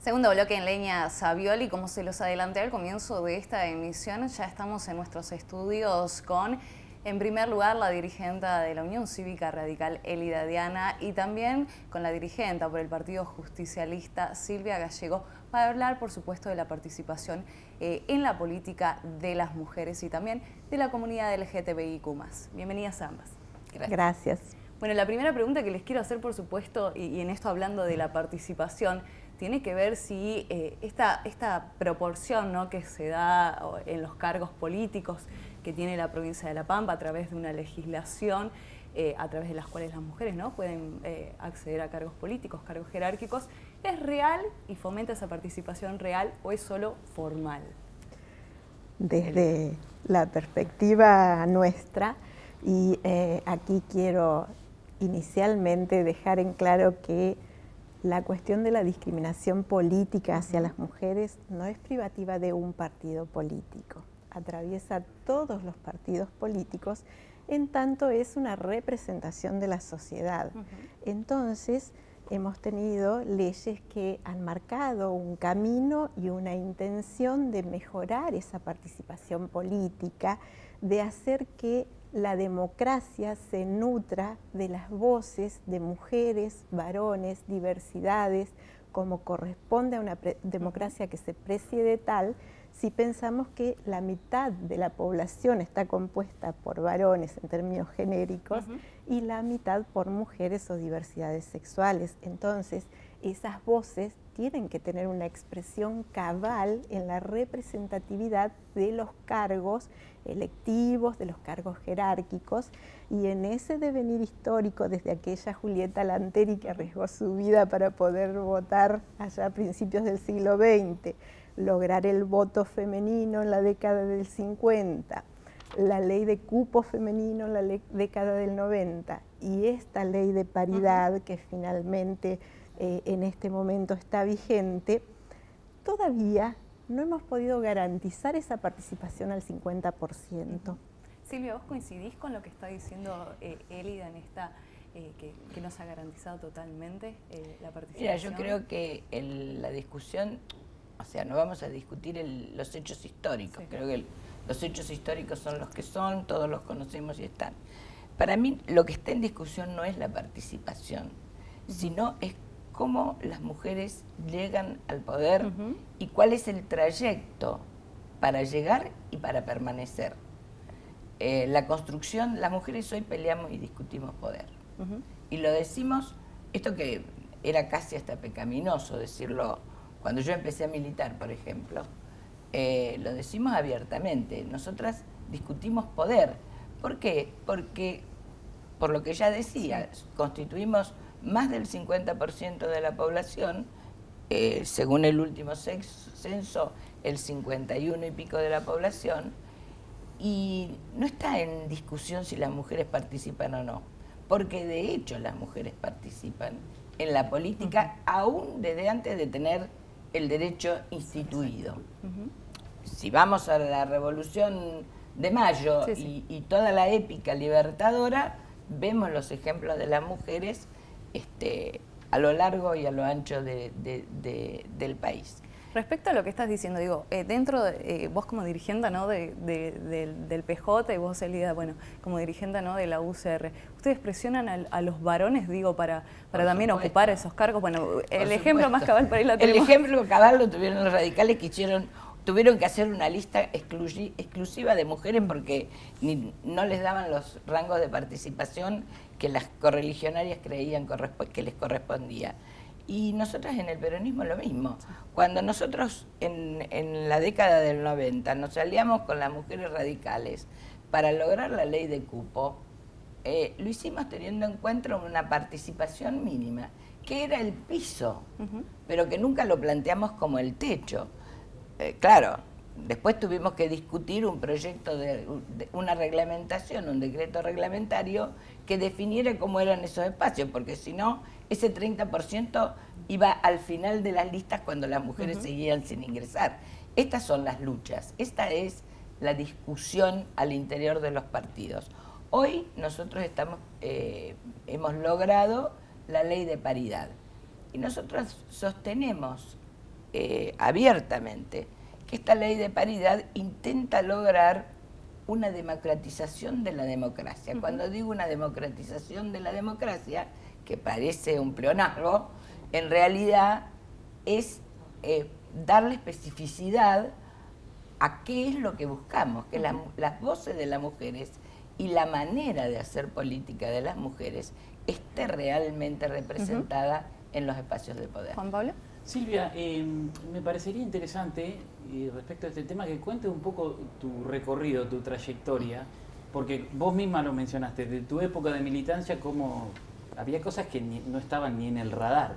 Segundo bloque en Leña Savioli, como se los adelanté al comienzo de esta emisión, ya estamos en nuestros estudios con, en primer lugar, la dirigenta de la Unión Cívica Radical, Elida Diana, y también con la dirigenta por el Partido Justicialista, Silvia Gallego, para hablar, por supuesto, de la participación en la política de las mujeres y también de la comunidad LGTBIQ+. Bienvenidas a ambas. Gracias. Bueno, la primera pregunta que les quiero hacer, por supuesto, y en esto hablando de la participación, tiene que ver si esta proporción, ¿no?, que se da en los cargos políticos que tiene la provincia de La Pampa a través de una legislación a través de las cuales las mujeres, ¿no?, pueden acceder a cargos políticos, cargos jerárquicos, ¿es real y fomenta esa participación real o es solo formal? Desde la perspectiva nuestra, y aquí quiero inicialmente dejar en claro que la cuestión de la discriminación política hacia las mujeres no es privativa de un partido político, atraviesa todos los partidos políticos, en tanto es una representación de la sociedad. Entonces, hemos tenido leyes que han marcado un camino y una intención de mejorar esa participación política, de hacer que la democracia se nutra de las voces de mujeres, varones, diversidades, como corresponde a una democracia que se preside tal, si pensamos que la mitad de la población está compuesta por varones en términos genéricos y la mitad por mujeres o diversidades sexuales. Entonces, esas voces tienen que tener una expresión cabal en la representatividad de los cargos electivos, de los cargos jerárquicos, y en ese devenir histórico, desde aquella Julieta Lanteri que arriesgó su vida para poder votar allá a principios del siglo XX, lograr el voto femenino en la década del 50, la ley de cupo femenino en la década del 90 y esta ley de paridad que finalmente en este momento está vigente, todavía no hemos podido garantizar esa participación al 50%. Silvia, ¿vos coincidís con lo que está diciendo Elida en esta, que nos ha garantizado totalmente la participación? Mira, yo creo que la discusión, o sea, no vamos a discutir los hechos históricos, sí. Creo que los hechos históricos son los que son, todos los conocemos y están. Para mí lo que está en discusión no es la participación, sino es cómo las mujeres llegan al poder y cuál es el trayecto para llegar y para permanecer. La construcción, las mujeres hoy peleamos y discutimos poder. Y lo decimos, esto que era casi hasta pecaminoso decirlo, cuando yo empecé a militar, por ejemplo, lo decimos abiertamente, nosotras discutimos poder. ¿Por qué? Porque, por lo que ya decía, constituimos más del 50% de la población, según el último censo, el 51 y pico de la población, y no está en discusión si las mujeres participan o no, porque de hecho las mujeres participan en la política aún desde antes de tener el derecho instituido. Si vamos a la Revolución de Mayo y toda la épica libertadora, vemos los ejemplos de las mujeres a lo largo y a lo ancho del país. Respecto a lo que estás diciendo, digo, dentro de vos como dirigente, ¿no?, del PJ y vos, Elida, bueno, como dirigente, ¿no?, de la UCR, ¿ustedes presionan a los varones, digo, para también ocupar esos cargos? Bueno, el ejemplo más cabal para ahí lo tenemos. El ejemplo cabal lo tuvieron los radicales que tuvieron que hacer una lista exclusiva de mujeres porque no les daban los rangos de participación que las correligionarias creían que les correspondía. Y nosotras en el peronismo lo mismo. Cuando nosotros en la década del 90 nos aliamos con las mujeres radicales para lograr la ley de cupo, lo hicimos teniendo en cuenta una participación mínima, que era el piso, pero que nunca lo planteamos como el techo. Claro, después tuvimos que discutir un proyecto de una reglamentación, un decreto reglamentario que definiera cómo eran esos espacios, porque si no, ese 30% iba al final de las listas cuando las mujeres seguían sin ingresar. Estas son las luchas, esta es la discusión al interior de los partidos. Hoy nosotros hemos logrado la ley de paridad y nosotros sostenemos abiertamente que esta ley de paridad intenta lograr una democratización de la democracia. Cuando digo una democratización de la democracia, que parece un pleonasmo, en realidad es darle especificidad a qué es lo que buscamos, que las voces de las mujeres y la manera de hacer política de las mujeres esté realmente representada en los espacios de poder. Juan Pablo. Silvia, me parecería interesante respecto a este tema que cuentes un poco tu recorrido, tu trayectoria, porque vos misma lo mencionaste, de tu época de militancia, cómo había cosas que no estaban ni en el radar.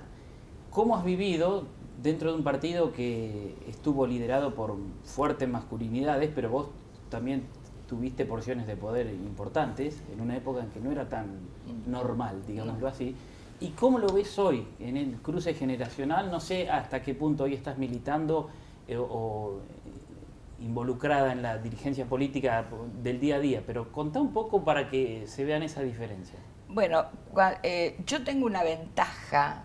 ¿Cómo has vivido dentro de un partido que estuvo liderado por fuertes masculinidades, pero vos también tuviste porciones de poder importantes en una época en que no era tan normal, digámoslo así? ¿Y cómo lo ves hoy en el cruce generacional? No sé hasta qué punto hoy estás militando o involucrada en la dirigencia política del día a día, pero contá un poco para que se vean esa diferencia. Bueno, yo tengo una ventaja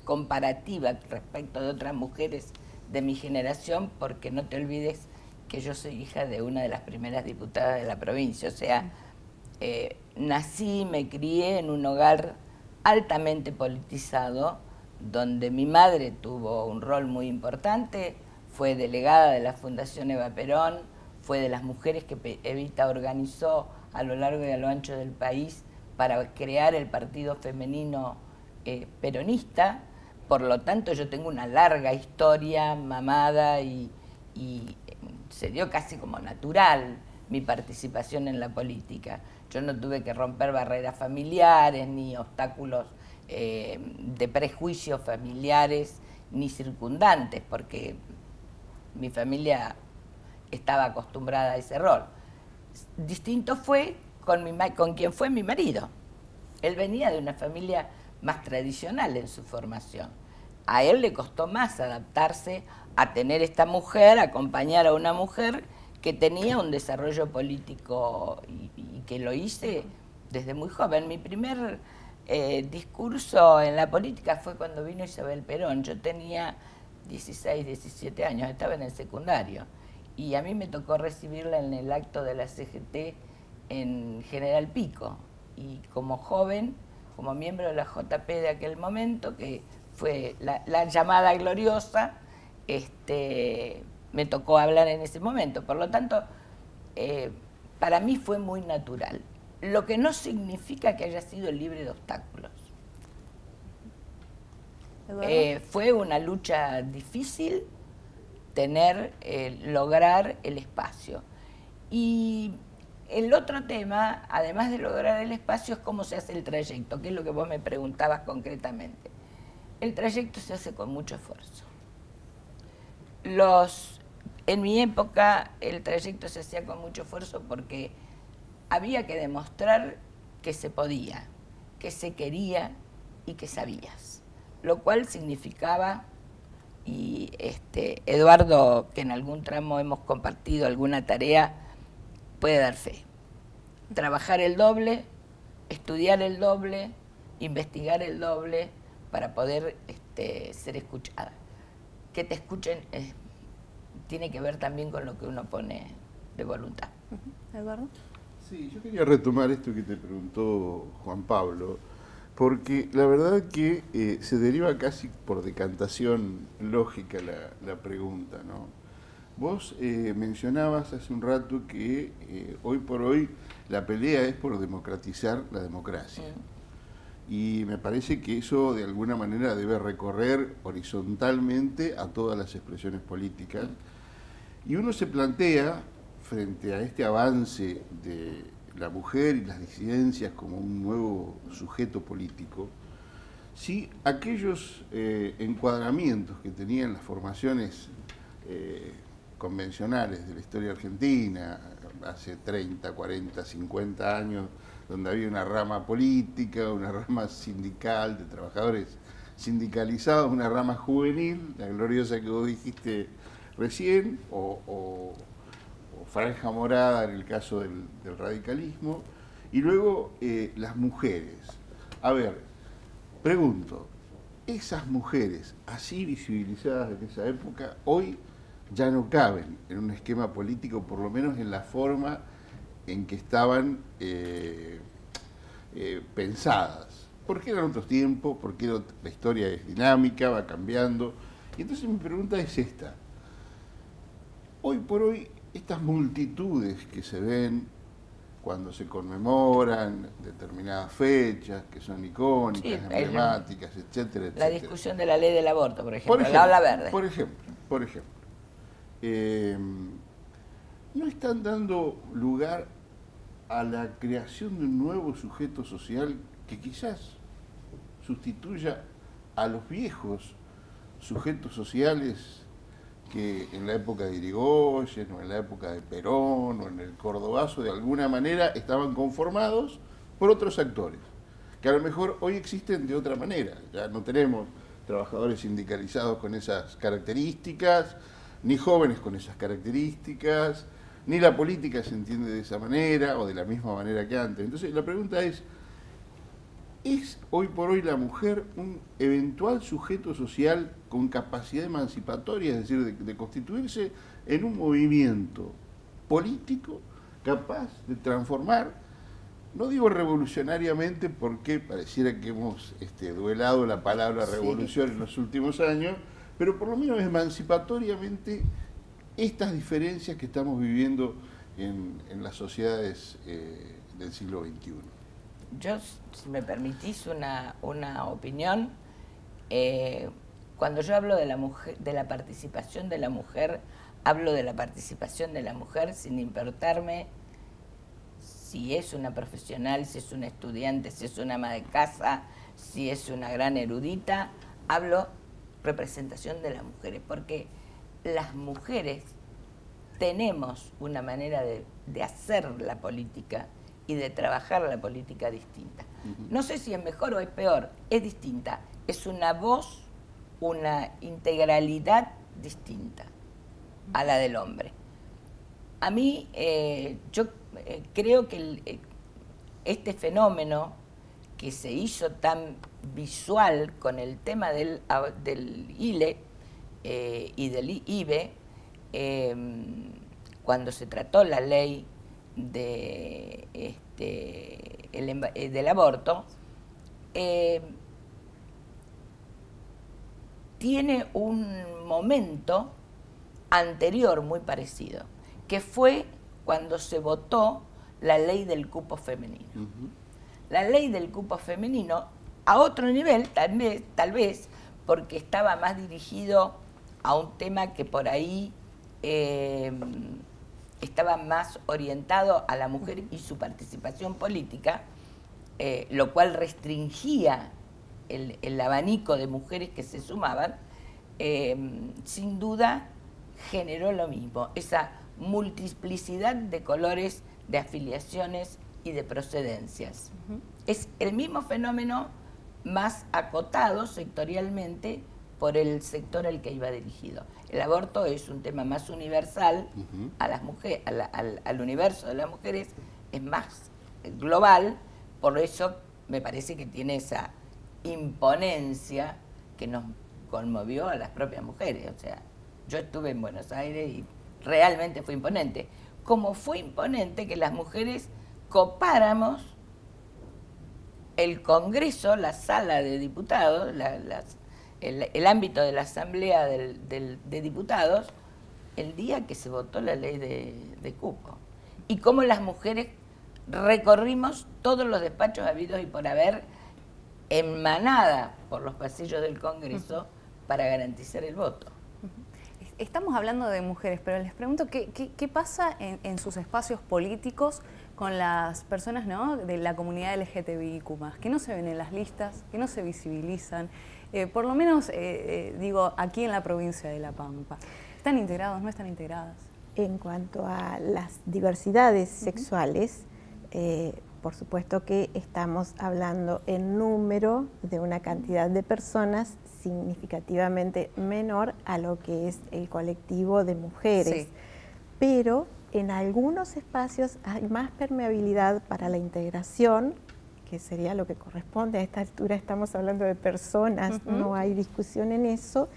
comparativa respecto de otras mujeres de mi generación, porque no te olvides que yo soy hija de una de las primeras diputadas de la provincia, o sea, nací, me crié en un hogar altamente politizado, donde mi madre tuvo un rol muy importante, fue delegada de la Fundación Eva Perón, fue de las mujeres que Evita organizó a lo largo y a lo ancho del país para crear el partido femenino peronista. Por lo tanto, yo tengo una larga historia mamada y se dio casi como natural mi participación en la política. Yo no tuve que romper barreras familiares, ni obstáculos de prejuicios familiares, ni circundantes, porque mi familia estaba acostumbrada a ese rol. Distinto fue con quien fue mi marido. Él venía de una familia más tradicional en su formación. A él le costó más adaptarse a tener esta mujer, acompañar a una mujer que tenía un desarrollo político y que lo hice desde muy joven. Mi primer discurso en la política fue cuando vino Isabel Perón. Yo tenía 16, 17 años, estaba en el secundario. Y a mí me tocó recibirla en el acto de la CGT en General Pico. Y como joven, como miembro de la JP de aquel momento, que fue la llamada gloriosa, me tocó hablar en ese momento. Por lo tanto, para mí fue muy natural. Lo que no significa que haya sido libre de obstáculos. Fue una lucha difícil lograr el espacio. Y el otro tema, además de lograr el espacio, es cómo se hace el trayecto, que es lo que vos me preguntabas concretamente. El trayecto se hace con mucho esfuerzo. En mi época el trayecto se hacía con mucho esfuerzo porque había que demostrar que se podía, que se quería y que sabías. Lo cual significaba, y Eduardo, que en algún tramo hemos compartido alguna tarea, puede dar fe. Trabajar el doble, estudiar el doble, investigar el doble para poder ser escuchada. Que te escuchen tiene que ver también con lo que uno pone de voluntad. Eduardo. Sí, yo quería retomar esto que te preguntó Juan Pablo, porque la verdad que se deriva casi por decantación lógica la pregunta, ¿no? Vos mencionabas hace un rato que hoy por hoy la pelea es por democratizar la democracia. Y me parece que eso de alguna manera debe recorrer horizontalmente a todas las expresiones políticas. Y uno se plantea, frente a este avance de la mujer y las disidencias como un nuevo sujeto político, si aquellos encuadramientos que tenían las formaciones convencionales de la historia argentina, hace 30, 40, 50 años, donde había una rama política, una rama sindical, de trabajadores sindicalizados, una rama juvenil, la gloriosa que vos dijiste recién, o franja morada en el caso del radicalismo, y luego las mujeres. A ver, pregunto, esas mujeres así visibilizadas en esa época, hoy ya no caben en un esquema político, por lo menos en la forma en que estaban pensadas. Porque eran otros tiempos, porque la historia es dinámica, va cambiando. Y entonces mi pregunta es esta. Hoy por hoy, estas multitudes que se ven cuando se conmemoran determinadas fechas, que son icónicas, sí, emblemáticas, etcétera, etcétera. La discusión de la ley del aborto, por ejemplo, la ola verde. Por ejemplo. No están dando lugar a la creación de un nuevo sujeto social que quizás sustituya a los viejos sujetos sociales que en la época de Irigoyen o en la época de Perón o en el Cordobazo de alguna manera estaban conformados por otros actores, que a lo mejor hoy existen de otra manera. Ya no tenemos trabajadores sindicalizados con esas características, ni jóvenes con esas características, ni la política se entiende de esa manera o de la misma manera que antes. Entonces la pregunta ¿es hoy por hoy la mujer un eventual sujeto social con capacidad emancipatoria, es decir, de constituirse en un movimiento político capaz de transformar, no digo revolucionariamente porque pareciera que hemos duelado la palabra revolución en los últimos años, pero por lo menos emancipatoriamente estas diferencias que estamos viviendo en las sociedades del siglo XXI? Yo, si me permitís una opinión, cuando yo hablo de la mujer, de la participación de la mujer, hablo de la participación de la mujer sin importarme si es una profesional, si es una estudiante, si es una ama de casa, si es una gran erudita. Hablo representación de las mujeres, porque las mujeres tenemos una manera de hacer la política y de trabajar la política distinta. No sé si es mejor o es peor, es distinta. Es una voz, una integralidad distinta a la del hombre. A mí, yo creo que este fenómeno que se hizo tan visual con el tema del ILE y del IBE, cuando se trató la ley del aborto, tiene un momento anterior muy parecido, que fue cuando se votó la ley del cupo femenino. La ley del cupo femenino, a otro nivel, tal vez, porque estaba más dirigido a un tema que por ahí estaba más orientado a la mujer y su participación política, lo cual restringía el abanico de mujeres que se sumaban, sin duda generó lo mismo, esa multiplicidad de colores, de afiliaciones y de procedencias. Es el mismo fenómeno más acotado sectorialmente por el sector al que iba dirigido. El aborto es un tema más universal a las mujeres, al universo de las mujeres, es más global, por eso me parece que tiene esa imponencia que nos conmovió a las propias mujeres. O sea, yo estuve en Buenos Aires y realmente fue imponente. Como fue imponente que las mujeres copáramos el Congreso, la sala de diputados, el ámbito de la Asamblea de Diputados, el día que se votó la ley de cupo. Y cómo las mujeres recorrimos todos los despachos habidos y por haber, en manada por los pasillos del Congreso, para garantizar el voto. Estamos hablando de mujeres, pero les pregunto, ¿qué pasa en sus espacios políticos con las personas, ¿no?, de la comunidad LGTBIQ+, que no se ven en las listas, que no se visibilizan? Por lo menos, digo, aquí en la provincia de La Pampa. ¿Están integrados, no están integradas? En cuanto a las diversidades sexuales, por supuesto que estamos hablando en número de una cantidad de personas significativamente menor a lo que es el colectivo de mujeres. Sí. Pero en algunos espacios hay más permeabilidad para la integración que sería lo que corresponde. A esta altura estamos hablando de personas, no hay discusión en eso,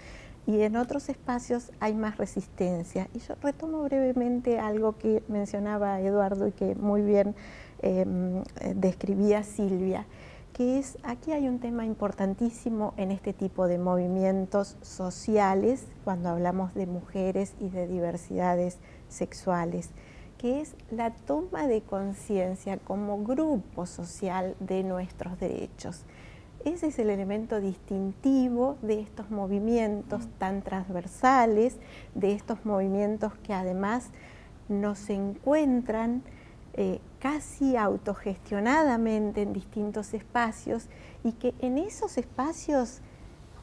y en otros espacios hay más resistencia. Y yo retomo brevemente algo que mencionaba Eduardo y que muy bien describía Silvia, que es, aquí hay un tema importantísimo en este tipo de movimientos sociales, cuando hablamos de mujeres y de diversidades sexuales, que es la toma de conciencia como grupo social de nuestros derechos. Ese es el elemento distintivo de estos movimientos tan transversales, de estos movimientos que además nos encuentran casi autogestionadamente en distintos espacios, y que en esos espacios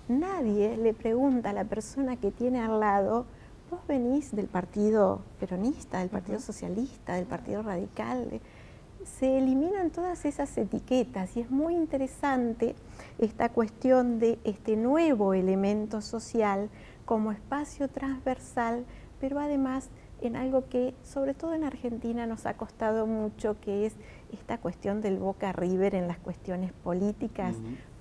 nadie le pregunta a la persona que tiene al lado: vos venís del Partido Peronista, del Partido Socialista, del Partido Radical. Se eliminan todas esas etiquetas, y es muy interesante esta cuestión de este nuevo elemento social como espacio transversal, pero además en algo que sobre todo en Argentina nos ha costado mucho, que es esta cuestión del Boca River en las cuestiones políticas.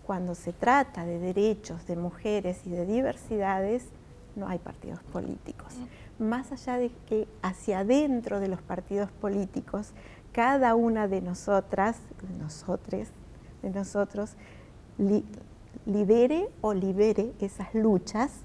Cuando se trata de derechos de mujeres y de diversidades, no hay partidos políticos. Más allá de que hacia adentro de los partidos políticos, cada una de nosotras, de nosotros, lidere o libere esas luchas,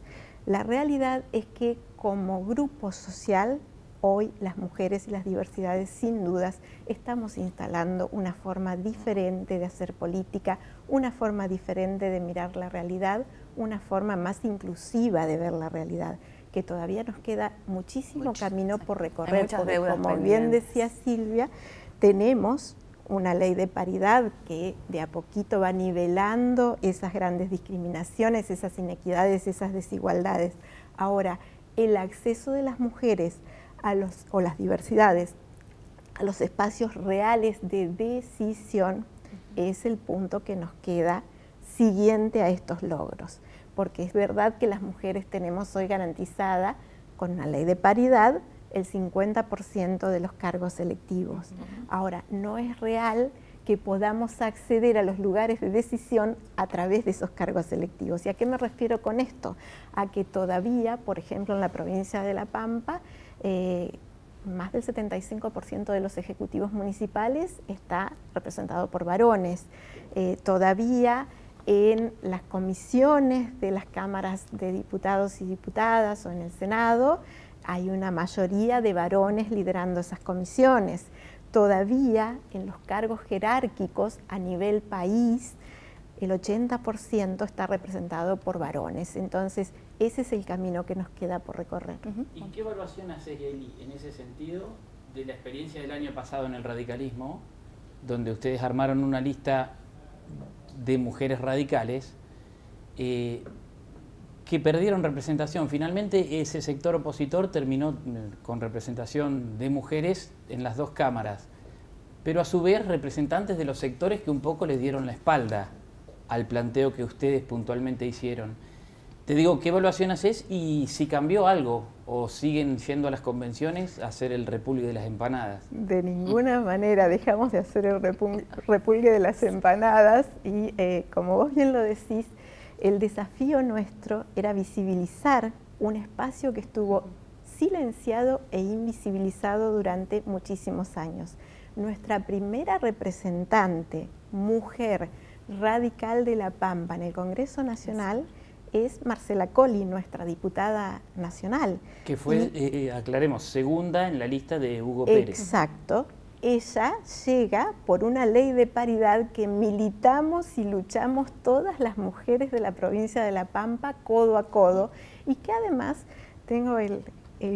la realidad es que como grupo social, hoy las mujeres y las diversidades sin dudas estamos instalando una forma diferente de hacer política, una forma diferente de mirar la realidad, una forma más inclusiva de ver la realidad, que todavía nos queda muchísimo camino por recorrer, porque como bien decía Silvia, tenemos una ley de paridad que de a poquito va nivelando esas grandes discriminaciones, esas inequidades, esas desigualdades. Ahora, el acceso de las mujeres o las diversidades a los espacios reales de decisión es el punto que nos queda siguiente a estos logros, porque es verdad que las mujeres tenemos hoy garantizada con una ley de paridad el 50% de los cargos electivos. Ahora, no es real que podamos acceder a los lugares de decisión a través de esos cargos electivos. ¿Y a qué me refiero con esto? A que todavía, por ejemplo, en la provincia de La Pampa, más del 75% de los ejecutivos municipales está representado por varones. Todavía en las comisiones de las cámaras de diputados y diputadas o en el Senado hay una mayoría de varones liderando esas comisiones. Todavía en los cargos jerárquicos a nivel país, el 80% está representado por varones. Entonces, ese es el camino que nos queda por recorrer. ¿Y qué evaluación haces, Eli, en ese sentido, de la experiencia del año pasado en el radicalismo, donde ustedes armaron una lista de mujeres radicales que perdieron representación? Finalmente, ese sector opositor terminó con representación de mujeres en las dos cámaras, pero a su vez representantes de los sectores que un poco les dieron la espalda al planteo que ustedes puntualmente hicieron. Te digo, ¿qué evaluación haces y si cambió algo o siguen yendo a las convenciones a hacer el repulgue de las empanadas? De ninguna manera dejamos de hacer el repulgue de las empanadas y como vos bien lo decís, el desafío nuestro era visibilizar un espacio que estuvo silenciado e invisibilizado durante muchísimos años. Nuestra primera representante, mujer radical de La Pampa en el Congreso Nacional es Marcela Colli, nuestra diputada nacional. Que fue, aclaremos, segunda en la lista de Hugo Pérez. Exacto. Ella llega por una ley de paridad que militamos y luchamos todas las mujeres de la provincia de La Pampa codo a codo, y que además tengo el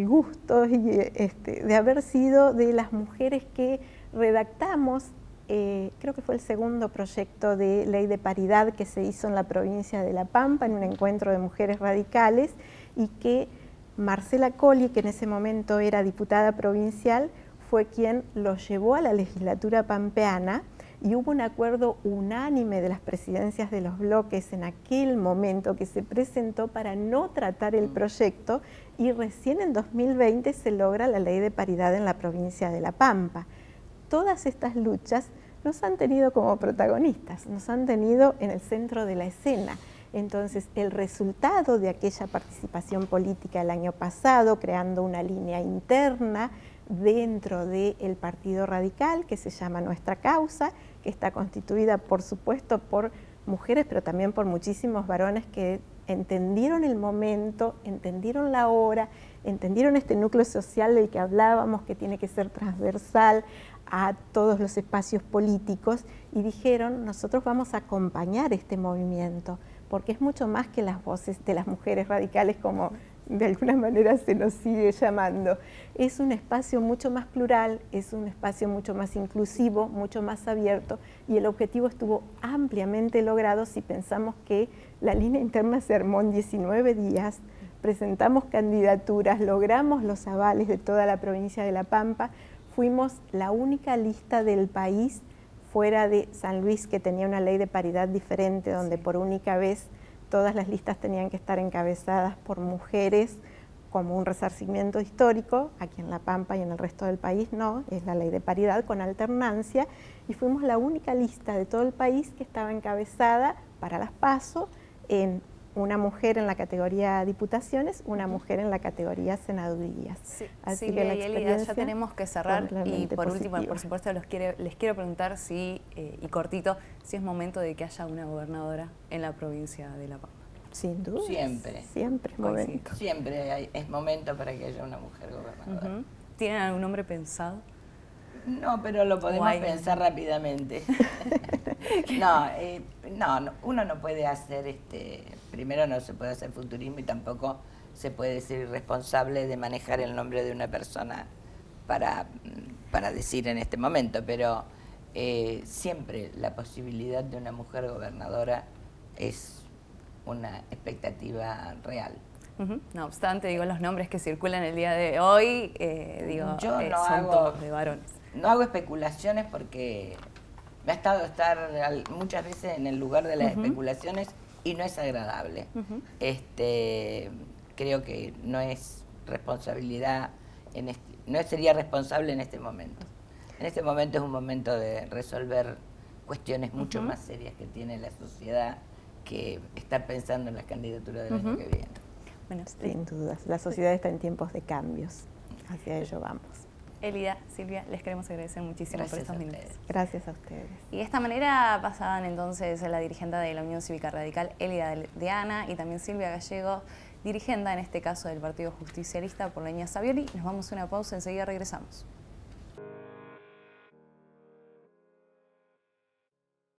gusto de haber sido de las mujeres que redactamos, creo que fue el segundo proyecto de ley de paridad que se hizo en la provincia de La Pampa en un encuentro de mujeres radicales, y que Marcela Colli, que en ese momento era diputada provincial, fue quien lo llevó a la legislatura pampeana, y hubo un acuerdo unánime de las presidencias de los bloques en aquel momento que se presentó para no tratar el proyecto, y recién en 2020 se logra la ley de paridad en la provincia de La Pampa. Todas estas luchas nos han tenido como protagonistas, nos han tenido en el centro de la escena. Entonces, el resultado de aquella participación política el año pasado, creando una línea interna dentro del Partido Radical, que se llama Nuestra Causa, que está constituida, por supuesto, por mujeres, pero también por muchísimos varones que entendieron el momento, entendieron la hora, entendieron este núcleo social del que hablábamos, que tiene que ser transversal a todos los espacios políticos, y dijeron, nosotros vamos a acompañar este movimiento, porque es mucho más que las voces de las mujeres radicales, como de alguna manera se nos sigue llamando. Es un espacio mucho más plural, es un espacio mucho más inclusivo, mucho más abierto, y el objetivo estuvo ampliamente logrado si pensamos que la línea interna se armó en 19 días, presentamos candidaturas, logramos los avales de toda la provincia de La Pampa, fuimos la única lista del país fuera de San Luis que tenía una ley de paridad diferente, donde por única vez todas las listas tenían que estar encabezadas por mujeres como un resarcimiento histórico. Aquí en La Pampa y en el resto del país no, es la ley de paridad con alternancia, y fuimos la única lista de todo el país que estaba encabezada para las PASO en una mujer en la categoría diputaciones, una mujer en la categoría senadurías. Sí, así Silvia que la y Elida, ya experiencia tenemos que cerrar, y por último, positiva. por supuesto, les quiero preguntar si, y cortito, si es momento de que haya una gobernadora en la provincia de La Pampa. Sin duda. Siempre. Siempre es momento. Siempre es momento para que haya una mujer gobernadora. ¿Tienen algún nombre pensado? No, pero lo podemos pensar rápidamente. No, uno no puede hacer, primero no se puede hacer futurismo, y tampoco se puede ser irresponsable de manejar el nombre de una persona para decir en este momento, pero siempre la posibilidad de una mujer gobernadora es una expectativa real. No obstante, digo, los nombres que circulan el día de hoy, son todos de varones. No hago especulaciones porque me ha estado estar muchas veces en el lugar de las especulaciones y no es agradable. Creo que no es responsabilidad, no sería responsable en este momento. En este momento es un momento de resolver cuestiones mucho más serias que tiene la sociedad que estar pensando en la candidatura del año que viene. Bueno, sin dudas, la sociedad está en tiempos de cambios, hacia ello vamos. Elida, Silvia, les queremos agradecer muchísimo por estos minutos. Gracias a ustedes. Y de esta manera pasaban entonces la dirigente de la Unión Cívica Radical, Elida Diana, y también Silvia Gallego, dirigente en este caso del Partido Justicialista por Leña Savioli. Nos vamos a una pausa, enseguida regresamos.